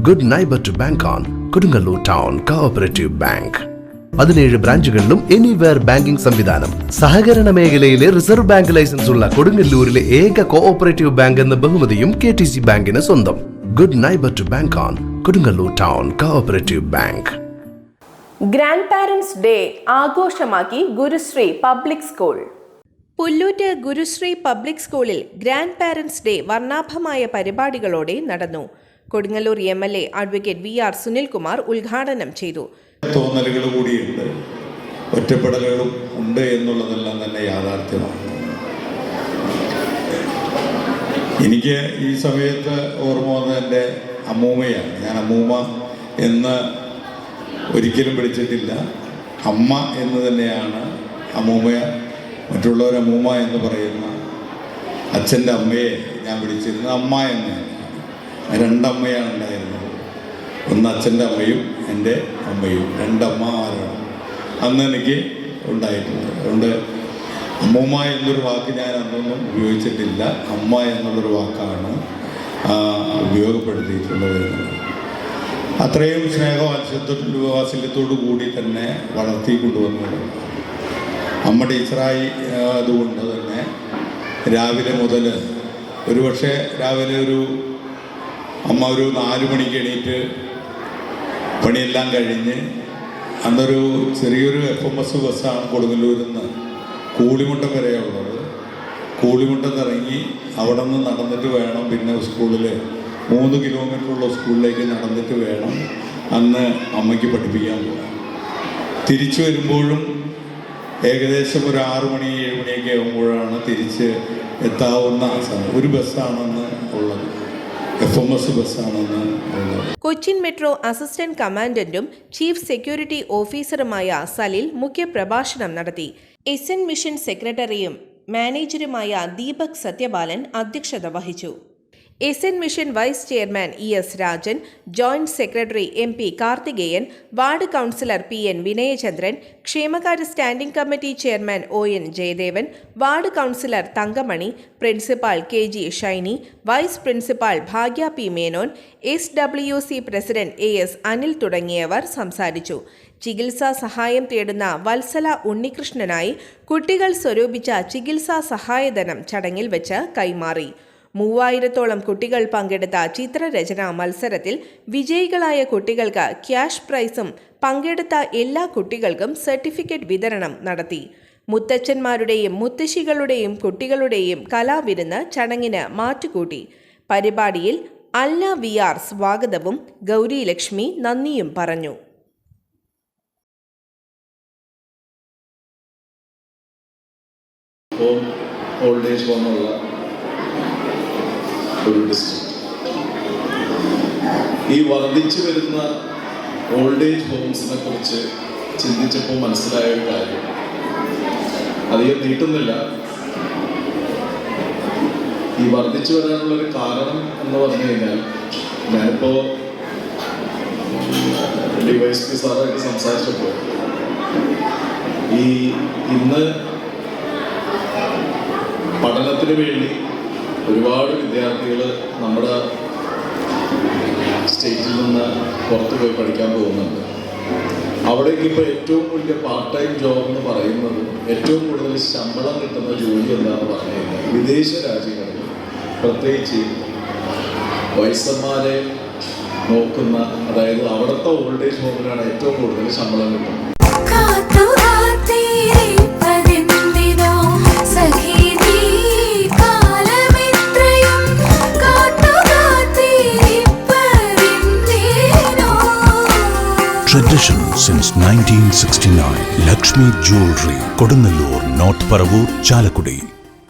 Good neighbour to bank on Kodungallur town cooperative bank. 17 ബ്രാഞ്ചുകളിലും anywhere banking സംവിധാനം. സഹകരണ മേഖലയിലെ റിസർവ് ബാങ്ക് ലൈസൻസ് ഉള്ള കൊടുങ്ങല്ലൂരിലെ ഏക കോഓപ്പറേറ്റീവ് ബാങ്ക് എന്ന ബഹുമതിയും KTC ബാങ്കിന് സ്വന്തം. Good neighbour to bank on Kodungallur town cooperative bank. Grand parents day ആഘോഷമാക്കി Gurushree public school. Pullut Gurushree public സ്കൂളിൽ ഗ്രാൻഡ് പാരന്റ്സ് ഡേ വർണ്ണാഭമായ പരിപാടികളോടെ നടന്നു. Kodungallur MLA advocate VR Sunilkumar ഉദ്ഘാടനം ചെയ്തു. തോന്നലുകൾ കൂടിയുണ്ട്, ഒറ്റപ്പെടലുകളും ഉണ്ട് എന്നുള്ളതെല്ലാം തന്നെ യാഥാർത്ഥ്യമാണ്. എനിക്ക് ഈ സമയത്ത് ഓർമ്മ വന്നത് എൻ്റെ അമ്മൂമ്മയാണ്. ഞാൻ അമ്മൂമ്മ എന്ന് ഒരിക്കലും വിളിച്ചിട്ടില്ല, അമ്മ എന്ന് തന്നെയാണ് അമ്മൂമ്മ. മറ്റുള്ളവർ അമ്മൂമ്മ എന്ന് പറയുന്ന അച്ഛൻ്റെ അമ്മയെ ഞാൻ വിളിച്ചിരുന്നത് അമ്മ എന്ന്. 2 അമ്മയാണ് ഉണ്ടായിരുന്നത്. ഒന്ന് അച്ഛൻ്റെ അമ്മയും എൻ്റെ അമ്മയും, 2 അമ്മമാരാണ് അന്ന് എനിക്ക് ഉണ്ടായിട്ടുള്ളത്. അതുകൊണ്ട് അമ്മൂമ്മ എന്നൊരു വാക്ക് ഞാൻ അന്നൊന്നും ഉപയോഗിച്ചിട്ടില്ല, അമ്മ എന്നുള്ളൊരു വാക്കാണ് ഉപയോഗപ്പെടുത്തിയിട്ടുള്ളത്. അത്രയും സ്നേഹവാത്സല്യത്തോടു കൂടി തന്നെ വളർത്തി കൊണ്ടുവന്നത് അമ്മ ടീച്ചറായി. അതുകൊണ്ട് തന്നെ രാവിലെ മുതൽ ഒരുപക്ഷെ രാവിലെ അമ്മ ഒരു 4 മണിക്ക് എണീറ്റ് പണിയെല്ലാം കഴിഞ്ഞ് അന്നൊരു ചെറിയൊരു FMS ബസ്സാണ് കൊടുങ്ങല്ലൂരിൽ നിന്ന് കൂളിമുട്ടം വരെയുള്ളത്. കൂളിമുട്ടത്ത് ഇറങ്ങി അവിടെ നിന്ന് നടന്നിട്ട് വേണം പിന്നെ സ്കൂളിൽ 3 കിലോമീറ്ററുള്ള സ്കൂളിലേക്ക് നടന്നിട്ട് വേണം അന്ന് അമ്മയ്ക്ക് പഠിപ്പിക്കാൻ പോകാൻ. തിരിച്ചു വരുമ്പോഴും ഏകദേശം ഒരു 6 മണി 7 മണിയൊക്കെ ആകുമ്പോഴാണ് തിരിച്ച് എത്താവുന്ന ഒരു ബസ്സാണെന്ന് ഉള്ളത്, FMS ബസ്സാണെന്ന് ഉള്ളത്. കൊച്ചിൻ മെട്രോ അസിസ്റ്റന്റ് കമാൻഡന്റും ചീഫ് സെക്യൂരിറ്റി ഓഫീസറുമായ സലിൽ മുഖ്യപ്രഭാഷണം നടത്തി. SN മിഷൻ സെക്രട്ടറിയും മാനേജറുമായ ദീപക് സത്യപാലൻ അധ്യക്ഷത വഹിച്ചു. SN mission vice chairman ES Rajan, joint secretary MP Karthikeyan, ward councillor PN Vinayachandran, ക്ഷേമകാര്യ standing committee chairman ON Jayadevan, ward councillor Thankamani, principal KG Shiny, vice principal Bhagya P Menon, SWC president AS Anil തുടങ്ങിയവർ സംസാരിച്ചു. ചികിത്സാ സഹായം തേടുന്ന വത്സല ഉണ്ണികൃഷ്ണനായി കുട്ടികൾ സ്വരൂപിച്ച ചികിത്സാ സഹായധനം ചടങ്ങിൽ വെച്ച് കൈമാറി. 3000-ഓളം കുട്ടികൾ പങ്കെടുത്ത ചിത്രരചനാ മത്സരത്തിൽ വിജയികളായ കുട്ടികൾക്ക് ക്യാഷ് പ്രൈസും പങ്കെടുത്ത എല്ലാ കുട്ടികൾക്കും സർട്ടിഫിക്കറ്റ് വിതരണം നടത്തി. മുത്തച്ഛന്മാരുടെയും മുത്തശ്ശികളുടെയും കുട്ടികളുടെയും കലാവിരുന്ന് ചടങ്ങിന് മാറ്റുകൂട്ടി. പരിപാടിയിൽ അൽന VR സ്വാഗതവും ഗൗരി ലക്ഷ്മി നന്ദിയും പറഞ്ഞു. ഒരു ഡിസ്ട്രിക്ട് ഈ വർദ്ധിച്ചു വരുന്ന ഓൾഡ് ഏജ് ഹോംസിനെ കുറിച്ച് ചിന്തിച്ചപ്പോൾ മനസ്സിലായ ഒരു കാര്യം, അധികം നീട്ടുന്നില്ല, ഈ വർദ്ധിച്ചു വരാനുള്ളൊരു കാരണം എന്ന് പറഞ്ഞു കഴിഞ്ഞാൽ, ഞാനിപ്പോൾ DYSP സാറായിട്ട് സംസാരിച്ചപ്പോൾ ഇന്ന് പഠനത്തിന് വേണ്ടി ഒരുപാട് വിദ്യാർത്ഥികൾ നമ്മുടെ സ്റ്റേറ്റിൽ നിന്ന് പുറത്തു പോയി പഠിക്കാൻ പോകുന്നുണ്ട്. അവിടേക്ക് ഇപ്പോൾ ഏറ്റവും വലിയ പാർട്ട് ടൈം ജോബ് എന്ന് പറയുന്നത്, ഏറ്റവും കൂടുതൽ ശമ്പളം കിട്ടുന്ന ജോലി എന്താണെന്ന് പറഞ്ഞു കഴിഞ്ഞാൽ വിദേശ രാജ്യങ്ങളിൽ, പ്രത്യേകിച്ച് വയസ്സന്മാരെ നോക്കുന്ന, അതായത് അവിടുത്തെ ഓൾഡ് ഏജ് ഹോമിലാണ് ഏറ്റവും കൂടുതൽ ശമ്പളം കിട്ടുന്നത്. Tradition since 1969. Lakshmi Jewelry, Kodunallur, North Paravur, Chalakudi.